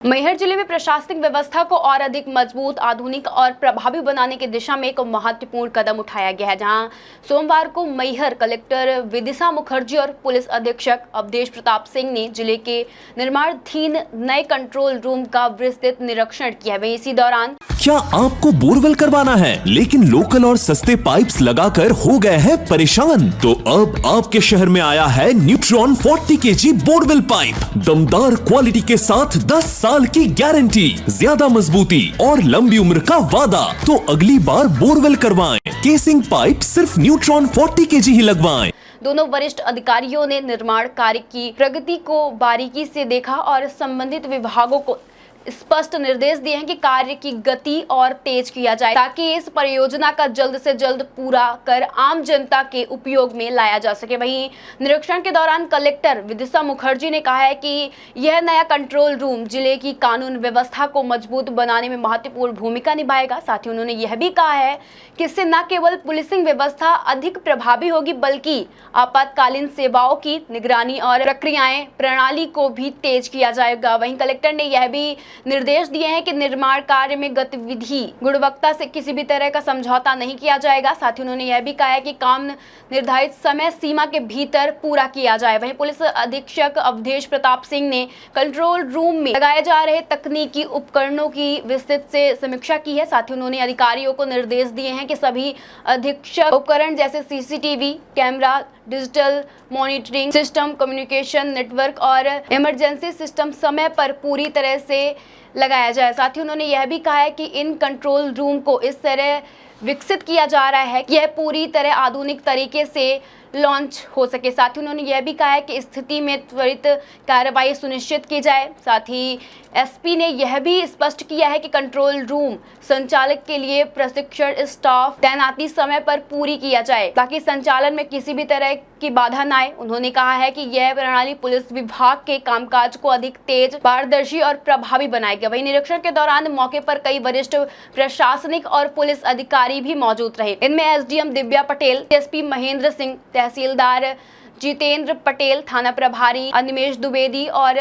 मैहर जिले में प्रशासनिक व्यवस्था को और अधिक मजबूत, आधुनिक और प्रभावी बनाने की दिशा में एक महत्वपूर्ण कदम उठाया गया है, जहां सोमवार को मैहर कलेक्टर विदिशा मुखर्जी और पुलिस अधीक्षक अवधेश प्रताप सिंह ने जिले के निर्माणाधीन नए कंट्रोल रूम का विस्तृत निरीक्षण किया। वहीं इसी दौरान क्या आपको बोरवेल करवाना है लेकिन लोकल और सस्ते पाइप्स लगाकर हो गए हैं परेशान? तो अब आपके शहर में आया है न्यूट्रॉन 40 kg बोरवेल पाइप। दमदार क्वालिटी के साथ 10 साल की गारंटी, ज्यादा मजबूती और लंबी उम्र का वादा। तो अगली बार बोरवेल करवाएं, केसिंग पाइप सिर्फ न्यूट्रॉन 40 kg ही लगवाएं। दोनों वरिष्ठ अधिकारियों ने निर्माण कार्य की प्रगति को बारीकी से देखा और संबंधित विभागों को स्पष्ट निर्देश दिए हैं कि कार्य की गति और तेज किया जाए, ताकि इस परियोजना का जल्द से जल्द पूरा कर आम जनता के उपयोग में लाया जा सके। वहीं निरीक्षण के दौरान कलेक्टर विदिशा मुखर्जी ने कहा है कि यह नया कंट्रोल रूम जिले की कानून व्यवस्था को मजबूत बनाने में महत्वपूर्ण भूमिका निभाएगा। साथ ही उन्होंने यह भी कहा है कि इससे न केवल पुलिसिंग व्यवस्था अधिक प्रभावी होगी, बल्कि आपातकालीन सेवाओं की निगरानी और प्रक्रियाएं प्रणाली को भी तेज किया जाएगा। वहीं कलेक्टर ने यह भी निर्देश दिए हैं कि निर्माण कार्य में गतिविधि गुणवत्ता से किसी भी तरह का समझौता नहीं किया जाएगा। साथ ही उन्होंने यह भी कहा है कि काम निर्धारित समय सीमा के भीतर पूरा किया जाए। वहीं पुलिस अधीक्षक अवधेश प्रताप सिंह ने कंट्रोल रूम में लगाए जा रहे तकनीकी उपकरणों की विस्तृत से समीक्षा की है। साथ ही उन्होंने अधिकारियों को निर्देश दिए हैं कि सभी अधीक्षक उपकरण जैसे CCTV camera, digital monitoring system, communication network और इमरजेंसी सिस्टम समय पर पूरी तरह से लगाया जाए। साथ ही उन्होंने यह भी कहा है कि इन कंट्रोल रूम को इस तरह विकसित किया जा रहा है कि यह पूरी तरह आधुनिक तरीके से लॉन्च हो सके। साथ ही उन्होंने यह भी कहा है कि स्थिति में त्वरित कार्रवाई सुनिश्चित की जाए। साथ ही एसपी ने यह भी स्पष्ट किया है कि कंट्रोल रूम संचालक के लिए प्रशिक्षण स्टाफ तैनाती समय पर पूरी किया जाए, ताकि संचालन में किसी भी तरह की बाधा न आए। उन्होंने कहा है कि यह प्रणाली पुलिस विभाग के कामकाज को अधिक तेज, पारदर्शी और प्रभावी बनाएगा। वहीं निरीक्षण के दौरान मौके पर कई वरिष्ठ प्रशासनिक और पुलिस अधिकारी भी मौजूद रहे। इनमें एसडीएम दिव्या पटेल, एसपी महेंद्र सिंह, तहसीलदार जितेंद्र पटेल, थाना प्रभारी अनिमेश द्विवेदी और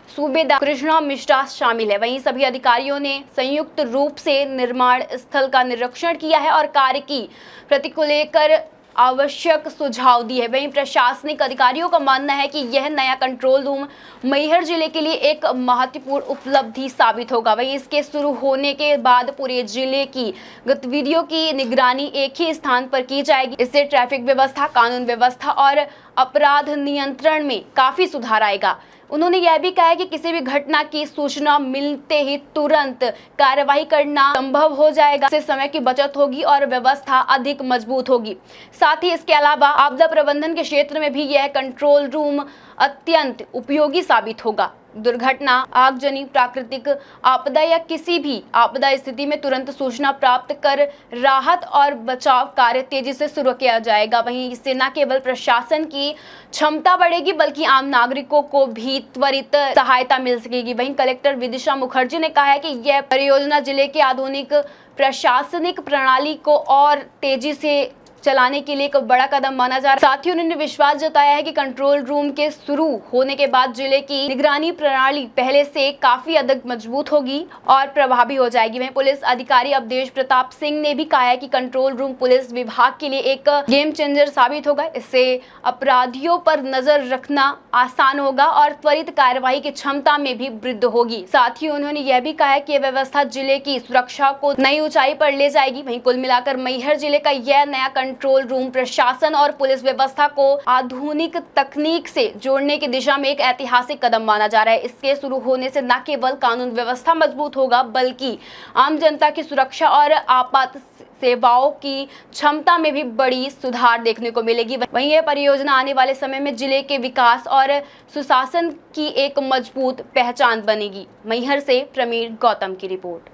सूबेदार कृष्णा मिश्रा शामिल है। वहीं सभी अधिकारियों ने संयुक्त रूप से निर्माण स्थल का निरीक्षण किया है और कार्य की प्रगति को लेकर आवश्यक सुझाव दिए हैं। वहीं प्रशासनिक अधिकारियों का मानना है कि यह नया कंट्रोल रूम मैहर जिले के लिए एक महत्वपूर्ण उपलब्धि साबित होगा। वहीं इसके शुरू होने के बाद पूरे जिले की गतिविधियों की निगरानी एक ही स्थान पर की जाएगी। इससे ट्रैफिक व्यवस्था, कानून व्यवस्था और अपराध नियंत्रण में काफी सुधार आएगा। उन्होंने यह भी कहा है कि किसी भी घटना की सूचना मिलते ही तुरंत कार्रवाई करना संभव हो जाएगा। इससे समय की बचत होगी और व्यवस्था अधिक मजबूत होगी। साथ ही इसके अलावा आपदा प्रबंधन के क्षेत्र में भी यह कंट्रोल रूम अत्यंत उपयोगी साबित होगा। दुर्घटना, आगजनी, प्राकृतिक आपदा या किसी भी आपदा स्थिति में तुरंत सूचना प्राप्त कर राहत और बचाव कार्य तेजी से शुरू किया जाएगा। वहीं इससे न केवल प्रशासन की क्षमता बढ़ेगी, बल्कि आम नागरिकों को भी त्वरित सहायता मिल सकेगी। वहीं कलेक्टर विदिशा मुखर्जी ने कहा है कि यह परियोजना जिले के आधुनिक प्रशासनिक प्रणाली को और तेजी से चलाने के लिए एक बड़ा कदम माना जा रहा है। साथ ही उन्होंने विश्वास जताया है कि कंट्रोल रूम के शुरू होने के बाद जिले की निगरानी प्रणाली पहले से काफी अधिक मजबूत होगी और प्रभावी हो जाएगी। वहीं पुलिस अधिकारी अवधेश प्रताप सिंह ने भी कहा है कि कंट्रोल रूम पुलिस विभाग के लिए एक गेम चेंजर साबित होगा। इससे अपराधियों पर नजर रखना आसान होगा और त्वरित कार्रवाई की क्षमता में भी वृद्धि होगी। साथ ही उन्होंने यह भी कहा है कि यह व्यवस्था जिले की सुरक्षा को नई ऊंचाई पर ले जाएगी। वहीं कुल मिलाकर मैहर जिले का यह नया कंट्रोल रूम प्रशासन और पुलिस व्यवस्था को आधुनिक तकनीक से जोड़ने की दिशा में एक ऐतिहासिक कदम माना जा रहा है। इसके शुरू होने से न केवल कानून व्यवस्था मजबूत होगा, बल्कि आम जनता की सुरक्षा और आपात सेवाओं की क्षमता में भी बड़ी सुधार देखने को मिलेगी। वहीं यह परियोजना आने वाले समय में जिले के विकास और सुशासन की एक मजबूत पहचान बनेगी। मैहर से प्रमीर गौतम की रिपोर्ट।